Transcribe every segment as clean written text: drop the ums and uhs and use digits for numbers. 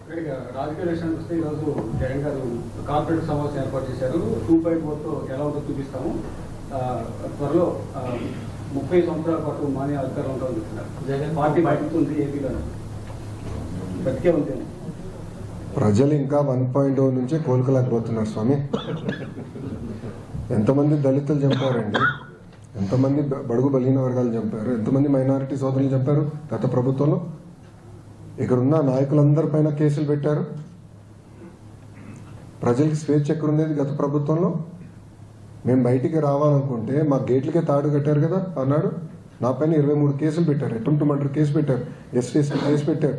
రాజకీయ విషయానికి వస్తే ఈరోజు జగన్ గారు కార్పొరేట్ సమావేశం ఏర్పాటు చేశారు. 2.4తో ఎలా ఉందో చూపిస్తాము. త్వరలో 30 సంవత్సరాల పాటు మాన్య అధికారం ఉంటుందని చెప్తున్నారు. జగన్ పార్టీ బతుకుతుంది ఏపీలో, బతికే ఉంది. ప్రజలు ఇంకా 1.0 నుంచే కోలుకోలేకపోతున్నారు స్వామి. ఎంతమంది దళితులు చంపారండి, ఎంతమంది బడుగు బలహీన వర్గాలు చంపారు, ఎంతమంది మైనారిటీ సోదరులు చంపారు గత ప్రభుత్వంలో. ఇక్కడున్న నాయకులందరిపైన కేసులు పెట్టారు. ప్రజలకి స్వేచ్ఛ ఎక్కడుండేది గత ప్రభుత్వంలో. మేము బయటికి రావాలనుకుంటే మా గేట్లకే తాడు కట్టారు కదా అన్నాడు. నా పైన 23 కేసులు పెట్టారు, అటెంప్ట్ మర్డర్ కేసు పెట్టారు, ఎస్టీసీ కేసు పెట్టారు.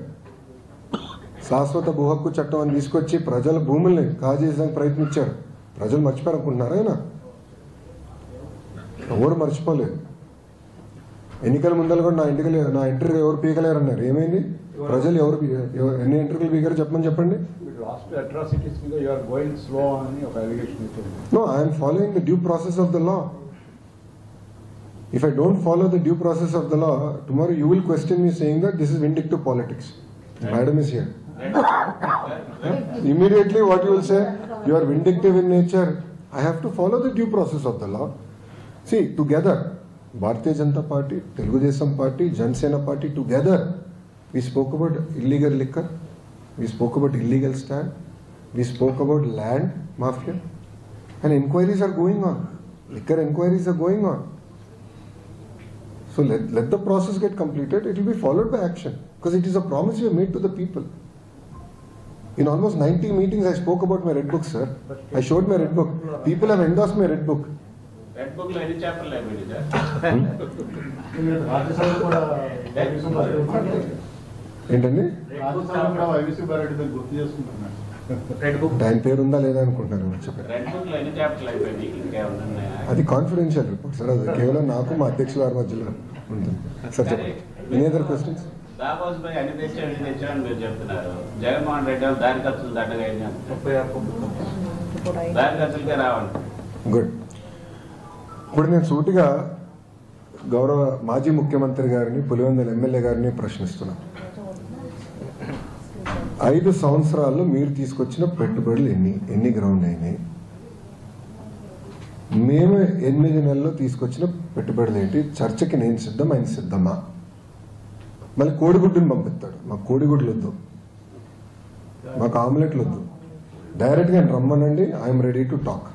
శాశ్వత భూ హక్కు చట్టం అని తీసుకొచ్చి ప్రజల భూముల్ని కాజేయడానికి ప్రయత్నించారు. ప్రజలు మర్చిపోయారనుకుంటున్నారా? ఆయన ఎవరు మర్చిపోలేదు. ఎన్నికల ముందర కూడా నా ఇంటర్వ్యూ ఎవరు పీకలేరన్నారు. ఏమైంది? ప్రజలు ఎవరు ఎన్ని ఇంటర్వ్యూలు పీకారు చెప్పండి. No, I am following the due process of the law. If I don't follow the due process of the law, tomorrow you will question me saying that this is vindictive politics. Madam is here. Immediately what you will say, you are vindictive in nature. I have to follow the due process of the law. See, together, Bharatiya Janata Party, Telugu Desam Party, Janasena Party, together, we spoke about illegal liquor, we spoke about illegal stand, we spoke about land mafia, and inquiries are going on. Liquor inquiries are going on. So let the process get completed. It will be followed by action, because it is a promise we have made to the people. In almost 90 meetings, I spoke about my red book, sir. I showed my red book. People have endorsed my red book. Red book lo any chapter library, sir? ఏంటండి? ఆయన పేరు ఉందా లేదా అనుకుంటున్నారు. అది confidential report sir. అది కేవలం నాకు మా అధ్యక్షుల వారి మధ్యలో ఉంటుంది సార్. చెప్పండి. Any other questions? Jaganmohan Reddy దారి ఖర్చులు దండగా దారి ఖర్చులకే రావండి. గుడ్. ఇప్పుడు నేను సూటిగా గౌరవ మాజీ ముఖ్యమంత్రి గారిని, పులివెందుల ఎమ్మెల్యే గారిని ప్రశ్నిస్తున్నాను. 5 సంవత్సరాల్లో మీరు తీసుకొచ్చిన పెట్టుబడులు ఎన్ని గ్రౌండ్ అయినాయి? మేము 8 నెలల్లో తీసుకొచ్చిన పెట్టుబడులు ఏంటి? చర్చకి నేను సిద్ధం, ఆయన సిద్ధమా? మళ్ళీ కోడిగుడ్డుని పంపిస్తాడు. మాకు కోడిగుడ్లు వద్దు, మాకు ఆమ్లెట్లు వద్దు, డైరెక్ట్గా రమ్మనండి, ఐఎమ్ రెడీ టు టాక్.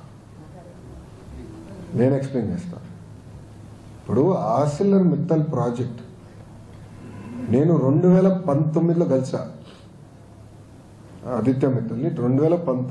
నేను ఎక్స్ప్లెయిన్ చేస్తాను. ఇప్పుడు ఆర్సిలర్ మిత్తల్ ప్రాజెక్ట్ నేను 2019లో కలిసా ఆదిత్య మిత్తల్ని. 2019